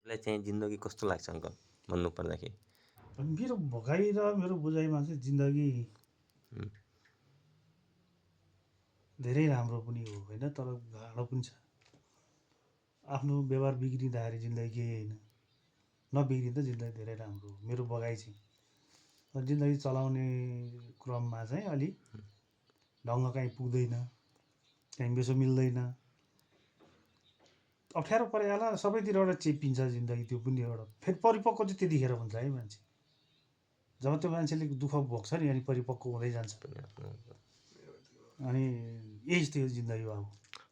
उसलाई चाहिँ जिन्दगी कस्तो लाग्छ अङ्कल भन्नु पर्दाखेरि? मेरो भोकाइ र मेरो बुझाइमा चाहिँ जिन्दगी धेरै राम्रो पनि हो होइन, तर गाह्रो पनि छ। आफ्नो व्यवहार बिग्रिँदाखेरि जिन्दगी केही होइन, नबिग्रिँदा जिन्दगी धेरै राम्रो हो मेरो भगाइ चाहिँ। तर जिन्दगी चलाउने क्रममा चाहिँ अलि ढङ्ग काहीँ पुग्दैन, काहीँ बेसो मिल्दैन, अप्ठ्यारो परेला सबैतिर एउटा चेपिन्छ जिन्दगी। त्यो पनि एउटा फेरि परिपक्व चाहिँ त्यतिखेर हुन्छ है मान्छे, जब त्यो मान्छेले दुःख भोग्छ नि अनि परिपक्व हुँदै जान्छ। अनि यही त्यो जिन्दगी हो।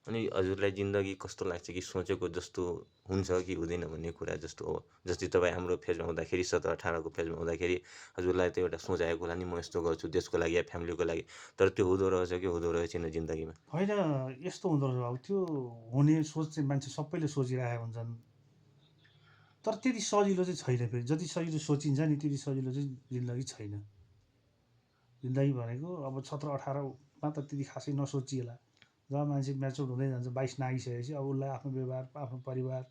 अनि हजुरलाई जिन्दगी कस्तो लाग्छ कि सोचेको जस्तो हुन्छ कि हुँदैन भन्ने कुरा जस्तो हो? जस्तै तपाईँ हाम्रो फेजमा हुँदाखेरि 17-18को फेजमा हुँदाखेरि हजुरलाई त एउटा सोच आएको होला नि, म यस्तो गर्छु देशको लागि या फ्यामिलीको लागि, तर त्यो हुँदो रहेछ कि हुँदो रहेछैन जिन्दगीमा? होइन, यस्तो हुँदो रहेछ अब त्यो हुने सोच चाहिँ मान्छे सबैले सोचिरहेका हुन्छन्, तर त्यति सजिलो चाहिँ छैन। फेरि जति सजिलो सोचिन्छ नि त्यति सजिलो चाहिँ जिन्दगी छैन। जिन्दगी भनेको अब 17-18मा त त्यति खासै नसोचिएला। जब मान्छे म्याचुर हुँदै जान्छ, 22 नागिसकेपछि अब उसलाई आफ्नो व्यवहार, आफ्नो परिवार,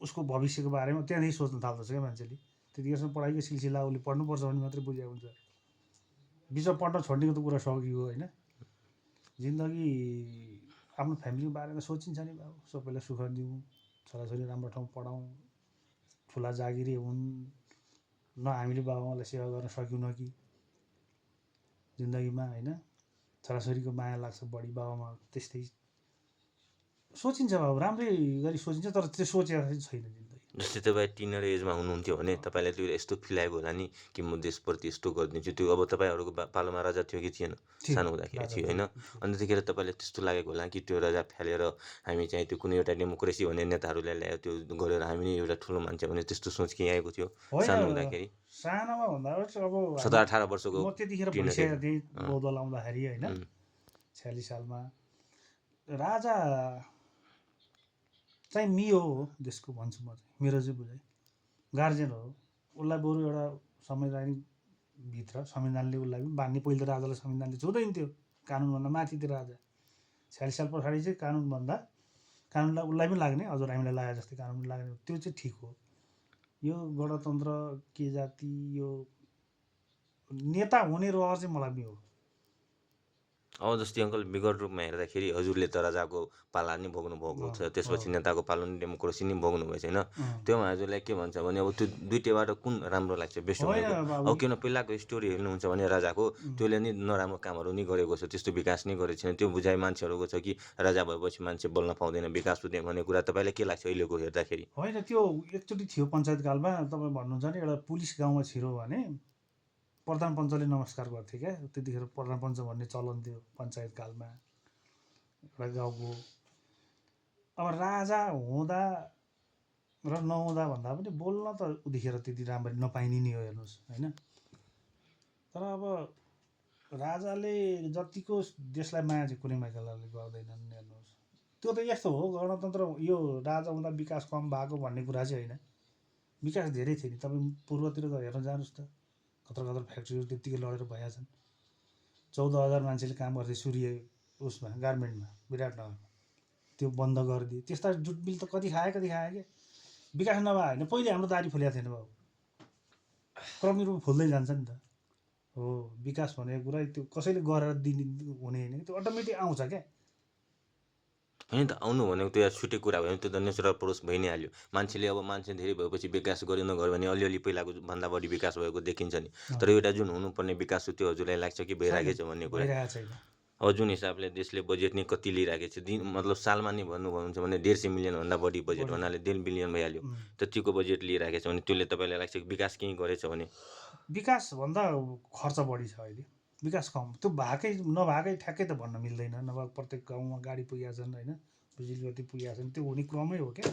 उसको भविष्यको बारेमा त्यहाँदेखि सोच्न थाल्दछ क्या मान्छेले। त्यतिखेरसम्म पढाइको सिलसिला उसले पढ्नुपर्छ भने मात्रै बुझेको हुन्छ, बिचमा पढ्न छोड्नेको त कुरा सकियो होइन। जिन्दगी आफ्नो फ्यामिलीको बारेमा सोचिन्छ नि, बाबु सबैलाई सुख दिउँ, छोराछोरी राम्रो ठाउँ पढाउँ, ठुला जागिरे हुन्, न हामीले बाबाआमालाई सेवा गर्न सक्यौँ कि जिन्दगीमा होइन। छोराछोरीको माया लाग्छ बढी, बाबाआमा त्यस्तै सोचिन्छ बाबु, राम्रै गरी सोचिन्छ, तर त्यो सोचेर चाहिँ छैन जिन्दगी। जस्तै तपाईँ टिनर एजमा हुनुहुन्थ्यो भने तपाईँलाई त्यो यस्तो फिल आएको होला नि कि म देशप्रति यस्तो गरिदिन्छु। त्यो अब तपाईँहरूको पालोमा राजा थियो कि थिएन? सानो हुँदाखेरि थियो होइन? अनि त्यतिखेर तपाईँलाई त्यस्तो लागेको होला कि त्यो राजा फालेर हामी चाहिँ त्यो कुनै एउटा डेमोक्रेसी भन्ने नेताहरूलाई ल्यायो, त्यो गरेर हामी नै एउटा ठुलो मान्छे भने त्यस्तो सोच केही आएको थियो सानो हुँदाखेरि? सानोमा भन्दा अब 17-18 वर्षको म त्यतिखेर भइसकेको थिएँ बौद्धल आउँदाखेरि होइन, 46 सालमा। राजा चाहिँ मियो हो देशको भन्छु म चाहिँ, मेरो चाहिँ बुझाइ गार्जेन हो। उसलाई बरु एउटा संवैधानिकभित्र संविधानले उसलाई पनि बाँध्ने। पहिले त राजालाई संविधानले छुँदैन थियो, कानुनभन्दा माथि थियो राजा। 46 साल पछाडि चाहिँ कानुनलाई उसलाई पनि लाग्ने, हजुर हामीलाई लागे जस्तै कानुन लाग्ने, त्यो चाहिँ ठिक हो। यो गणतन्त्र के जाति, यो नेता हुने रहर चाहिँ मलाई पनि हो। अब जस्तै अङ्कल विगत रूपमा हेर्दाखेरि हजुरले त राजाको पाला नि भोग्नु भएको छ, त्यसपछि नेताको पालो नि डेमोक्रेसी नि भोग्नु भएछ होइन? त्योमा हजुरलाई के भन्छ भने अब त्यो दुइटैबाट कुन राम्रो लाग्छ बेस्ट भनेको? अब किन पहिलाको स्टोरी हेर्नुहुन्छ भने राजाको त्यसले नि नराम्रो कामहरू नि गरेको छ, त्यस्तो विकास नै गरेको छैन। त्यो बुझाइ मान्छेहरूको छ कि राजा भएपछि मान्छे बोल्न पाउँदैन, विकास हुँदैन भन्ने कुरा तपाईँलाई के लाग्छ अहिलेको हेर्दाखेरि? होइन, त्यो एकचोटि थियो पञ्चायतकालमा। तपाईँ भन्नुहुन्छ नि एउटा पुलिस गाउँमा छिरो भने प्रधान पञ्चले नमस्कार गर्थे क्या। त्यतिखेर प्रधान पञ्च भन्ने चलन थियो पञ्चायतकालमा एउटा गाउँको। अब राजा हुँदा र नहुँदा भन्दा पनि बोल्न त उतिखेर त्यति राम्ररी नपाइने नै हो हेर्नुहोस् होइन। तर अब राजाले जतिको देशलाई माया चाहिँ कुनै माइकलले गर्दैनन् हेर्नुहोस्। त्यो त यस्तो हो, गणतन्त्र यो राजा हुँदा विकास कम भएको भन्ने कुरा चाहिँ होइन, विकास धेरै थियो नि। तपाईँ पूर्वतिर त हेर्न जानुहोस् त, खतर खतर फ्याक्ट्रीहरू त्यत्तिकै लडेर भइहाल्छन्। 14,000 मान्छेले काम गर्थे सूर्य उसमा गार्मेन्टमा विराटनगरमा, त्यो बन्द गरिदिए। त्यस्ता जुटबिल त कति खायो क्या। विकास नभए होइन, पहिले हाम्रो दारी फुलेको थिएन बाबु, क्रमिक रूपमा फुल्दै जान्छ नि त। हो, विकास भनेको कुरा त्यो कसैले गरेर दिने हुने होइन, त्यो अटोमेटिक आउँछ क्या। होइन त, आउनु भनेको त्यो छुट्टै कुरा भयो, त्यो त नेचुरल प्रोसेस भइ नै हाल्यो। मान्छे धेरै भएपछि विकास गर्यो नगर्यो भने अलिअलि पहिलाको भन्दा बढी विकास भएको देखिन्छ नि। तर एउटा जुन हुनुपर्ने विकास हो त्यो हजुरलाई लाग्छ कि भइरहेको छ भन्ने कुरा? अब जुन हिसाबले देशले बजेट नै कति लिइरहेको छ, मतलब सालमा नै भन्नुहुन्छ भने 150 मिलियनभन्दा बढी बजेट भन्नाले 1.5 बिलियन भइहाल्यो। त्यतिको बजेट लिइरहेको छ भने त्यसले तपाईँलाई लाग्छ कि विकास केही गरेछ भने? विकासभन्दा खर्च बढी छ अहिले, विकास कम। त्यो भएकै नभएकै ठ्याक्कै त भन्न मिल्दैन। नभए प्रत्येक गाउँमा गाडी पुगेका छन् होइन, बिजुली बत्ती पुगेका छन्, त्यो हुने क्रमै हो क्या।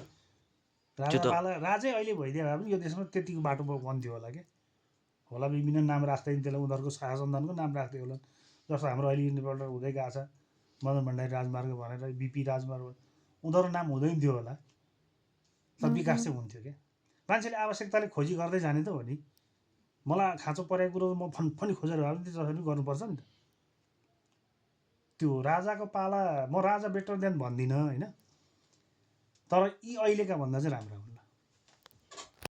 राजै अहिले भइदियो भए पनि यो देशमा त्यतिको बाटो बन्थ्यो होला क्या। होला विभिन्न नाम राख्दै त्यसलाई उनीहरूको शासनदानको नाम राख्दै होला। जस्तो हाम्रो अहिले इन्डिपेन्डेन्ट हुँदै गएको छ मदन भण्डारी राजमार्ग भनेर, बिपी राजमार्ग, उनीहरू नाम हुँदैन थियो होला, तर विकास चाहिँ हुन्थ्यो क्या। मान्छेले आवश्यकताले खोजी गर्दै जाने त हो नि। मलाई खाँचो परेको कुरो म फनफनी खोजेर भए पनि जसरी गर्नुपर्छ नि त। त्यो राजाको पाला, म राजा बेटर देन भन्दिनँ होइन, तर यी अहिलेका भन्दा चाहिँ राम्रा हुन्।